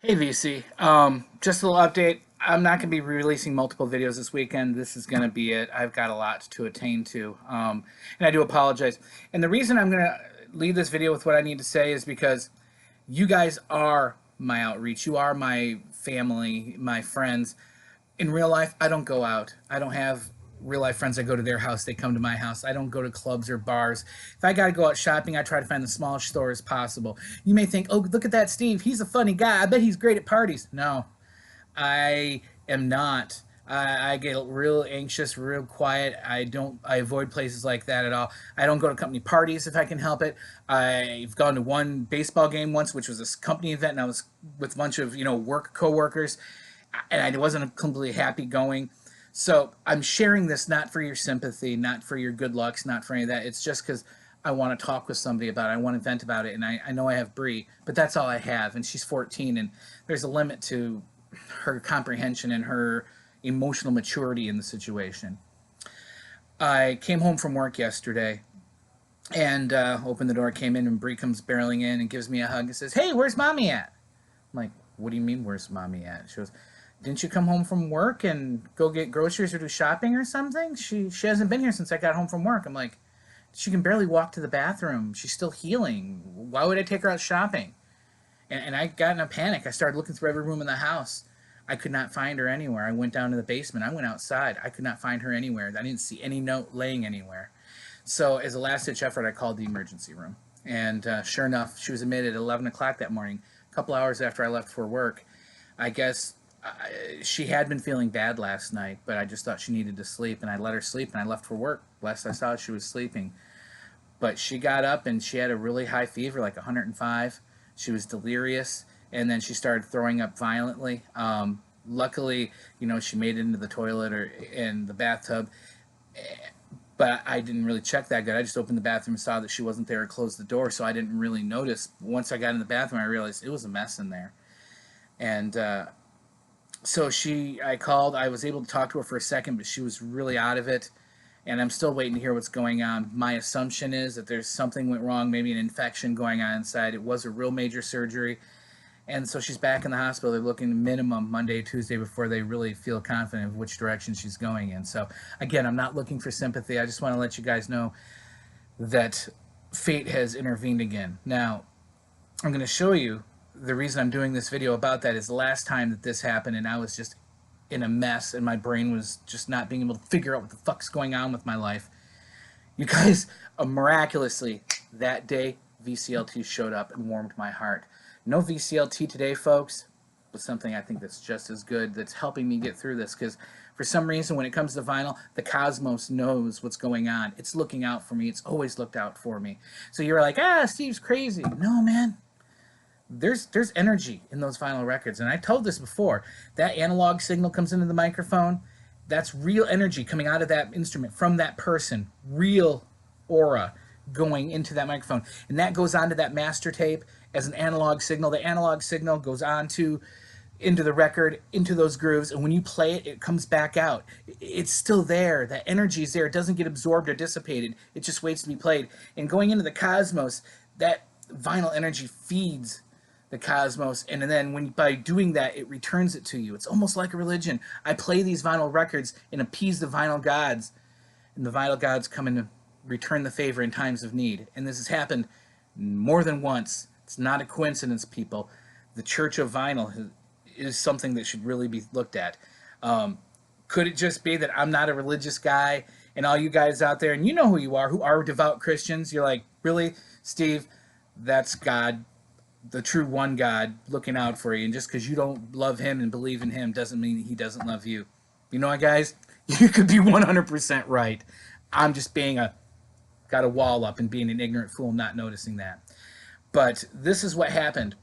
Hey VC, just a little update. I'm not going to be releasing multiple videos this weekend. This is going to be it. I've got a lot to attain to, and I do apologize. And the reason I'm going to leave this video with what I need to say is because you guys are my outreach. You are my family, my friends. In real life, I don't go out. I don't have real life friends. I go to their house. They come to my house. I don't go to clubs or bars. If I got to go out shopping, I try to find the smallest stores possible. You may think, oh, look at that Steve. He's a funny guy. I bet he's great at parties. No, I am not. I get real anxious, real quiet. I avoid places like that at all. I don't go to company parties if I can help it. I've gone to one baseball game once, which was a company event, and I was with a bunch of work coworkers, and I wasn't completely happy going. So I'm sharing this not for your sympathy, not for your good lucks, not for any of that. It's just because I want to talk with somebody about it. I want to vent about it, and I know I have Bree, but that's all I have, and she's 14, and there's a limit to her comprehension and her emotional maturity in the situation. I came home from work yesterday and opened the door, came in, and Bree comes barreling in and gives me a hug and says, "Hey, where's mommy at?" I'm like, "What do you mean, where's mommy at?" She goes, "Didn't you come home from work and go get groceries or do shopping or something? She hasn't been here since I got home from work." I'm like, "She can barely walk to the bathroom. She's still healing. Why would I take her out shopping?" And I got in a panic. I started looking through every room in the house. I could not find her anywhere. I went down to the basement. I went outside. I could not find her anywhere. I didn't see any note laying anywhere. So as a last-ditch effort, I called the emergency room. And sure enough, she was admitted at 11 o'clock that morning, a couple hours after I left for work. I guess she had been feeling bad last night, but I just thought she needed to sleep, and I let her sleep, and I left for work. Last I saw, she was sleeping. But she got up, and she had a really high fever, like 105. She was delirious, and then she started throwing up violently. Luckily, she made it into the toilet or in the bathtub, but I didn't really check that good. I just opened the bathroom and saw that she wasn't there and closed the door, so I didn't really notice. Once I got in the bathroom, I realized it was a mess in there. And so I called. I was able to talk to her for a second, but she was really out of it. And I'm still waiting to hear what's going on. My assumption is that there's something went wrong, maybe an infection going on inside. It was a real major surgery. And so she's back in the hospital. They're looking minimum Monday, Tuesday before they really feel confident of which direction she's going in. So again, I'm not looking for sympathy. I just want to let you guys know that fate has intervened again. Now, I'm going to show you the reason I'm doing this video about that is the last time that this happened, and I was just in a mess, and my brain was just not being able to figure out what the fuck's going on with my life. You guys, miraculously, that day, VCLT showed up and warmed my heart. No VCLT today, folks, but something I think that's just as good, that's helping me get through this, because for some reason, when it comes to vinyl, the cosmos knows what's going on. It's looking out for me. It's always looked out for me. So you're like, Steve's crazy. No, man. There's energy in those vinyl records, and I told this before. That analog signal comes into the microphone. That's real energy coming out of that instrument from that person, real aura going into that microphone, and that goes onto that master tape as an analog signal. The analog signal goes into the record, into those grooves, and when you play it, it comes back out. It's still there. That energy is there. It doesn't get absorbed or dissipated. It just waits to be played. And going into the cosmos, that vinyl energy feeds the cosmos, and then by doing that, it returns it to you. It's almost like a religion. I play these vinyl records and appease the vinyl gods, and the vinyl gods come and return the favor in times of need. And this has happened more than once. It's not a coincidence, people. The Church of Vinyl is something that should really be looked at. Could it just be that I'm not a religious guy, and all you guys out there, and you know who you are, who are devout Christians, you're like, really, Steve, that's God, the true one God, looking out for you, and just because you don't love him and believe in him doesn't mean he doesn't love you. You know what, guys? You could be 100% right. I'm just got a wall up and being an ignorant fool, not noticing that. But this is what happened.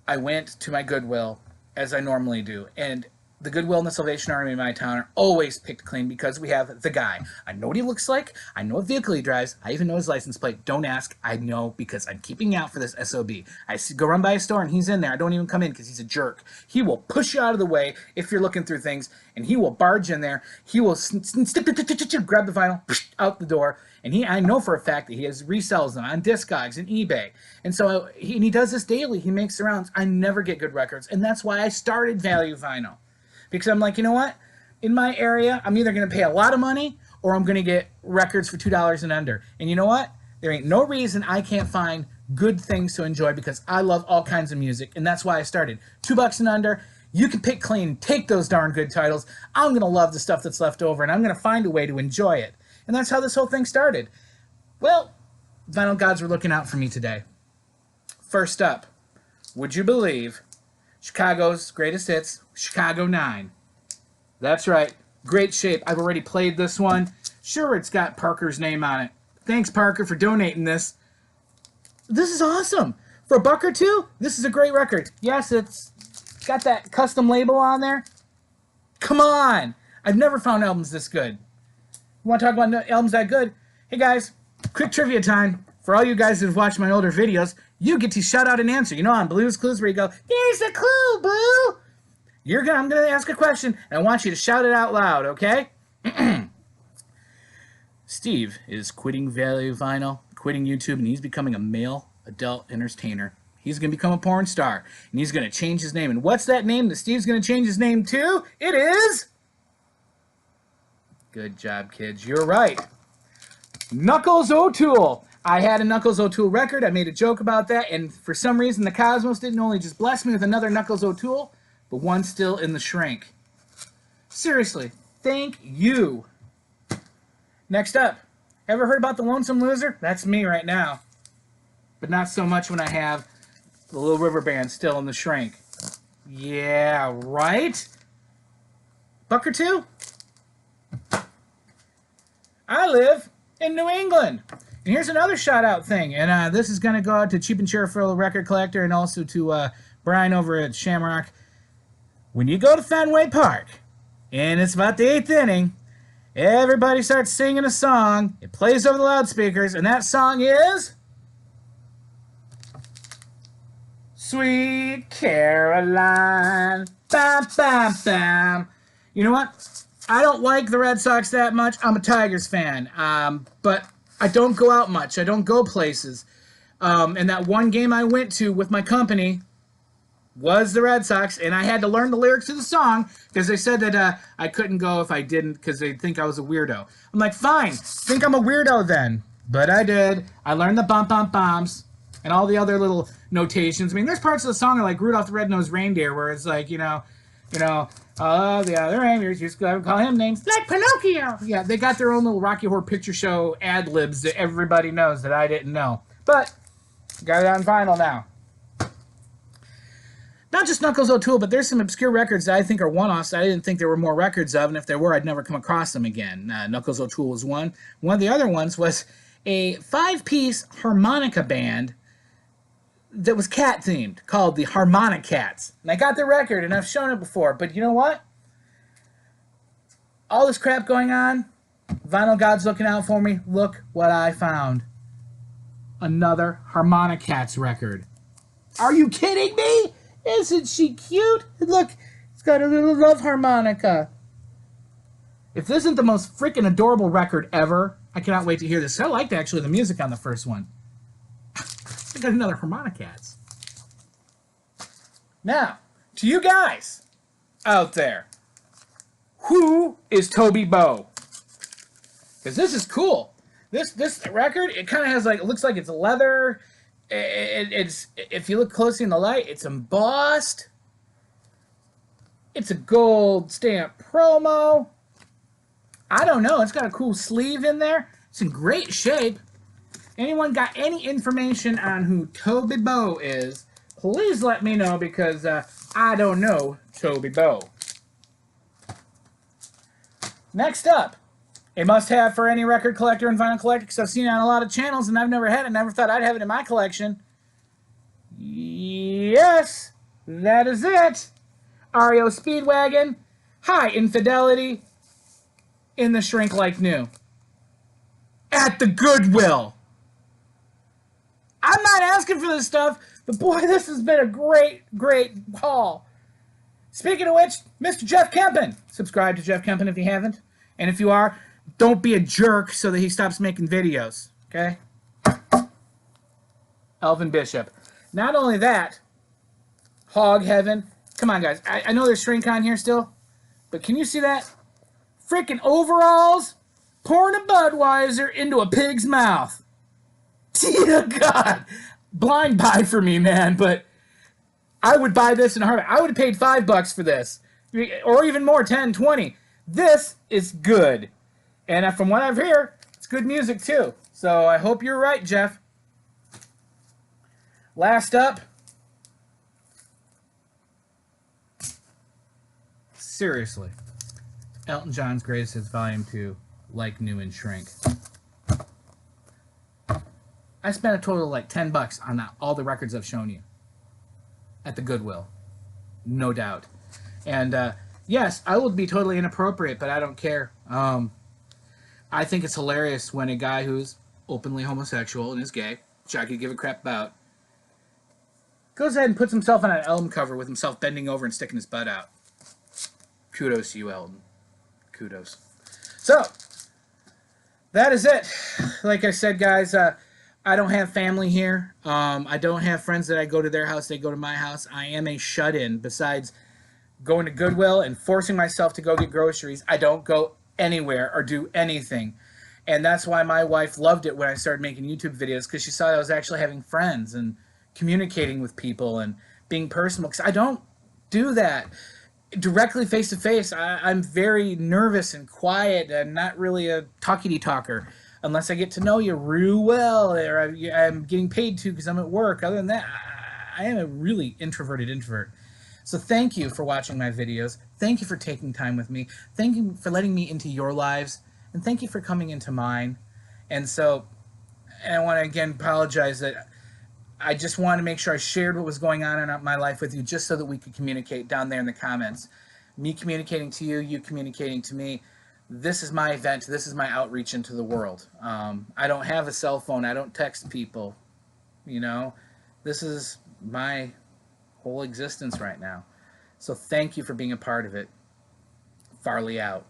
I went to my Goodwill, as I normally do, and the Goodwill and the Salvation Army in my town are always picked clean because we have the guy. I know what he looks like. I know what vehicle he drives. I even know his license plate. Don't ask. I know because I'm keeping out for this SOB. I go run by a store and he's in there. I don't even come in because he's a jerk. He will push you out of the way if you're looking through things, and he will barge in there. He will grab the vinyl, out the door. And I know for a fact that he resells them on Discogs and eBay. And so he does this daily. He makes the rounds. I never get good records. And that's why I started Value Vinyl. Because I'm like, you know what? In my area, I'm either going to pay a lot of money or I'm going to get records for $2 and under. And you know what? There ain't no reason I can't find good things to enjoy because I love all kinds of music. And that's why I started. $2 and under. You can pick clean, take those darn good titles. I'm going to love the stuff that's left over and I'm going to find a way to enjoy it. And that's how this whole thing started. Well, vinyl gods were looking out for me today. First up, would you believe Chicago's Greatest Hits, Chicago 9. That's right. Great shape. I've already played this one. Sure, it's got Parker's name on it. Thanks, Parker, for donating this. This is awesome. For $1 or $2, this is a great record. Yes, it's got that custom label on there. Come on. I've never found albums this good. You want to talk about albums that good? Hey, guys, quick trivia time. For all you guys that have watched my older videos, you get to shout out an answer. You know, on Blue's Clues where you go, here's a clue, Blue. I'm going to ask a question, and I want you to shout it out loud, okay? Steve is quitting Value Vinyl, quitting YouTube, and he's becoming a male adult entertainer. He's going to become a porn star, and he's going to change his name. And what's that name that Steve's going to change his name to? It is... Good job, kids. You're right. Knuckles O'Toole. I had a Knuckles O'Toole record. I made a joke about that, and for some reason, the Cosmos didn't only just bless me with another Knuckles O'Toole, but one still in the shrink. Seriously, thank you. Next up, ever heard about the Lonesome Loser? That's me right now. But not so much when I have the Little River Band still in the shrink. Yeah, right? $1 or $2? I live in New England. And here's another shout-out thing. And this is going to go out to Cheap and Cheerful Record Collector and also to Brian over at Shamrock. When you go to Fenway Park, and it's about the 8th inning, everybody starts singing a song. It plays over the loudspeakers, and that song is... Sweet Caroline. Bam, bam, bam. You know what? I don't like the Red Sox that much. I'm a Tigers fan. But I don't go out much. I don't go places. And that one game I went to with my company was the Red Sox, and I had to learn the lyrics of the song because they said that I couldn't go if I didn't because they'd think I was a weirdo. I'm like, fine, think I'm a weirdo then. But I did. I learned the bump bump bombs and all the other little notations. I mean, there's parts of the song like Rudolph the Red-Nosed Reindeer where it's like, oh, the other reindeers used to call him names like Pinocchio. Yeah, they got their own little Rocky Horror Picture Show ad-libs that everybody knows that I didn't know. But got it on vinyl now. Not just Knuckles O'Toole, but there's some obscure records that I think are one-offs. I didn't think there were more records of, and if there were, I'd never come across them again. Knuckles O'Toole was one. One of the other ones was a 5-piece harmonica band that was cat-themed, called the Harmonic Cats. And I got the record, and I've shown it before, but you know what? All this crap going on, Vinyl God's looking out for me. Look what I found. Another Harmonic Cats record. Are you kidding me? Isn't she cute? Look, it's got a little love harmonica. If this isn't the most freaking adorable record ever, I cannot wait to hear this. I liked, actually, the music on the first one. I got another Harmonic Cats. Now, to you guys out there, who is Toby Bo? Because this is cool. This record, it kind of has like, it looks like it's leather. It's, if you look closely in the light, it's embossed. It's a gold stamp promo. I don't know. It's got a cool sleeve in there. It's in great shape. Anyone got any information on who Toby Bo is, please let me know because I don't know Toby Bo. Next up, a must-have for any record collector and vinyl collector because I've seen it on a lot of channels and I've never had it. Never thought I'd have it in my collection. Yes, that is it. REO Speedwagon. Hi, infidelity in the Shrink Like New. At the Goodwill. I'm not asking for this stuff, but boy, this has been a great, great haul. Speaking of which, Mr. Jeff Kempen. Subscribe to Jeff Kempen if you haven't. And if you are, don't be a jerk so that he stops making videos. Okay? Elvin Bishop. Not only that, Hog Heaven. Come on, guys. I know there's Shrink on here still, but can you see that? Freaking overalls pouring a Budweiser into a pig's mouth. Dear God. Blind buy for me, man, but I would buy this in a heartbeat. I would have paid $5 for this, or even more, 10, 20. This is good. And from what I've heard, it's good music too. So I hope you're right, Jeff. Last up, seriously, Elton John's Greatest Hits Volume 2, Like New and Shrink. I spent a total of like $10 on all the records I've shown you at the Goodwill, no doubt. And yes, I will be totally inappropriate, but I don't care. I think it's hilarious when a guy who's openly homosexual and is gay, which I could give a crap about, goes ahead and puts himself on an album cover with himself bending over and sticking his butt out. Kudos to you, Elton. Kudos. So, that is it. Like I said, guys, I don't have family here. I don't have friends that I go to their house, they go to my house. I am a shut-in. Besides going to Goodwill and forcing myself to go get groceries, I don't go anywhere or do anything. And that's why my wife loved it when I started making YouTube videos, because she saw I was actually having friends and communicating with people and being personal. Because I don't do that directly face-to-face. I'm very nervous and quiet. I'm not really a talkity-talker unless I get to know you real well, or I'm getting paid to because I'm at work. Other than that, I am a really introverted introvert. So thank you for watching my videos. Thank you for taking time with me. Thank you for letting me into your lives. And thank you for coming into mine. And so I want to again apologize that I just wanted to make sure I shared what was going on in my life with you, just so that we could communicate down there in the comments. Me communicating to you, you communicating to me. This is my event. This is my outreach into the world. I don't have a cell phone. I don't text people. You know, this is my whole existence right now. So thank you for being a part of it. Farley out.